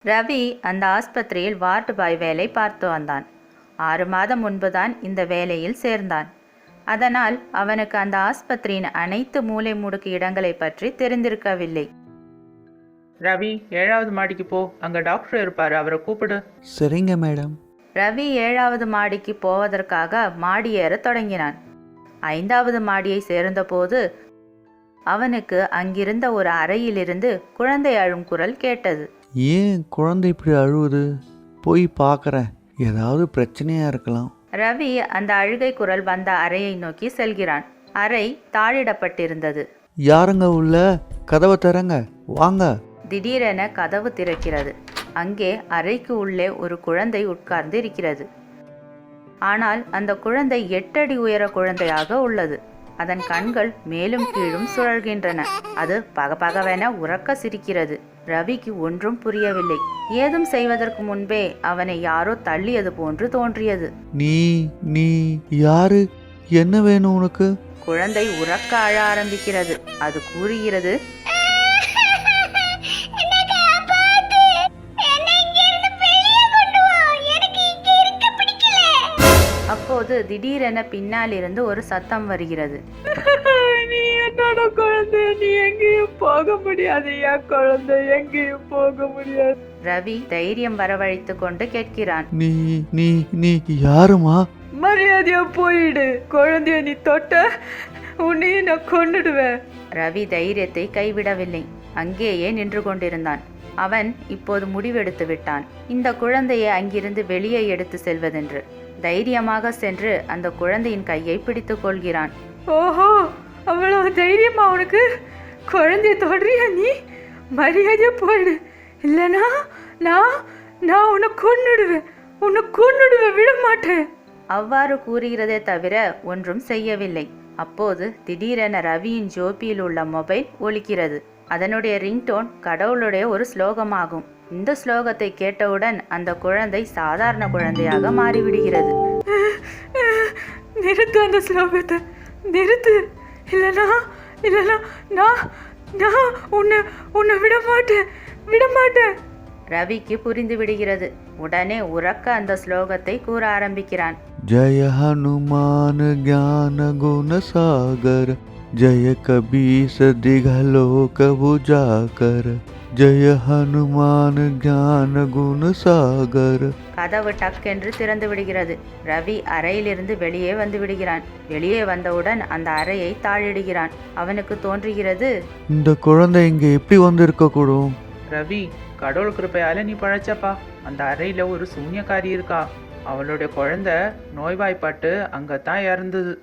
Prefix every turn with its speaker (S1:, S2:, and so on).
S1: ரவி அந்த ஆஸ்பத்திரியில் ward boy வேலை பார்த்து வந்தான். 6 மாதம் முன்புதான் இந்த வேலையில் சேர்ந்தான். அதனால் அவனுக்கு அந்த ஆஸ்பத்திரியின் அனைத்து மூலை முடுக்கு இடங்களை பற்றி தெரிந்திருக்கவில்லை.
S2: ரவி 7வது மாடிக்கு போ, அங்க டாக்டர் இருப்பாரு, அவரை கூப்பிடு.
S3: சரிங்க மேடம்.
S1: ரவி 7வது மாடிக்கு போவதற்காக மாடி ஏறத் தொடங்கினான். 5வது மாடியை சேர்ந்தபோது அவனுக்கு அங்கிருந்த ஒரு அறையிலிருந்து குழந்தை அழும் குரல் கேட்டது.
S3: ஏன் குழந்தை இப்படி அழுவுது? போய் பார்க்குறேன், ஏதாவது பிரச்சனையா இருக்கலாம்.
S1: ரவி அந்த அழுகை குரல் வந்த அறையை நோக்கி செல்கிறான். அறை தாழிடப்பட்டிருந்தது.
S3: யாருங்க உள்ள? கதவை திறங்க, வாங்க.
S1: திடீரென கதவு திறக்கிறது. அங்கே அறைக்கு உள்ளே ஒரு குழந்தை உட்கார்ந்து இருக்கிறது. ஆனால் அந்த குழந்தை 8 அடி உயர குழந்தையாக உள்ளது. அதன் கண்கள் மேலும் கீழும் சுழல்கின்றன. அது பகபகவென உறக்க சிரிக்கிறது. ரவிக்கு ஒன்றும் புரியவில்லை. ஏதும் செய்வதற்கு முன்பே அவனை யாரோ தள்ளியது போன்று தோன்றியது.
S3: நீ யாரு? என்ன வேணும் உனக்கு?
S1: குழந்தை உறக்க அழ ஆரம்பிக்கிறது. அது கூறுகிறது, அப்போது திடீரென பின்னால் இருந்து ஒரு சத்தம் வருகிறது.
S2: நீ என்னோட குழந்தை, நீ எங்கேயும் போக முடியாது, என் குழந்தை எங்கேயும் போக முடியாது.
S1: ரவி தைரியம் வரவழைத்து கொண்டு கேட்கிறான்,
S3: நீ யாருமா?
S2: மரியாதையா போயிடு, குழந்தைய நீ தொட்ட உன்னையும் நான் கொன்னுடுவேன்.
S1: ரவி தைரியத்தை கைவிடவில்லை. அங்கேயே நின்று கொண்டிருந்தான். அவன் இப்போது முடிவெடுத்து விட்டான், இந்த குழந்தையை அங்கிருந்து வெளியே எடுத்து செல்வதென்று. தைரியமாக சென்று அந்த குழந்தையின் கையை பிடித்துக் கொள்கிறான்.
S2: ஓஹோ, அவ்வளவு தைரியமா உனக்கு? குழந்தைய தொடறியா நீ? மரியாதையா போயிடு, இல்லைனா நான் உன்னை கொன்னுடுவேன், விட மாட்டேன்.
S1: அவ்வாறு கூறுகிறதே தவிர ஒன்றும் செய்யவில்லை. அப்போது திடீரென ரவியின் ஜோபியில் உள்ள மொபைல் ஒலிக்கிறது. அதனுடைய ரிங்டோன் கடவுளுடைய ஒரு ஸ்லோகமாகும். இந்த ஸ்லோகத்தை கேட்டவுடன் அந்த குழந்தை சாதாரண குழந்தையாக மாறிவிடுகிறது.
S2: நிறுத்து, அந்த ஸ்லோகத்தை நிறுத்து, இல்லைனா நான் உன்னை விட மாட்டேன்.
S1: ரவிக்கு புரிந்து விடுகிறது. உடனே உறக்க அந்த ஸ்லோகத்தை கூற ஆரம்பிக்கிறான்.
S3: ஜெய ஹனுமான் ஞான குண சாகர, ஜெய கபீச திகலோக உஜாகர, ஜெய ஹனுமான் ஞான குண சாகர.
S1: கதவு டக்கென்று திறந்து விடுகிறது. ரவி அறையிலிருந்து வெளியே வந்து விடுகிறான். வெளியே வந்தவுடன் அந்த அறையை தாழிடுகிறான். அவனுக்கு தோன்றுகிறது,
S3: இந்த குழந்தை இங்க எப்படி வந்திருக்க கூடும்?
S2: ரவி, கடவுள் கிருப்பையால நீ பழைச்சப்பா. அந்த அறையில ஒரு சூன்யக்காரி இருக்கா. அவளுடைய குழந்தை நோய்வாய்ப்பட்டு அங்கத்தான் இறந்தது.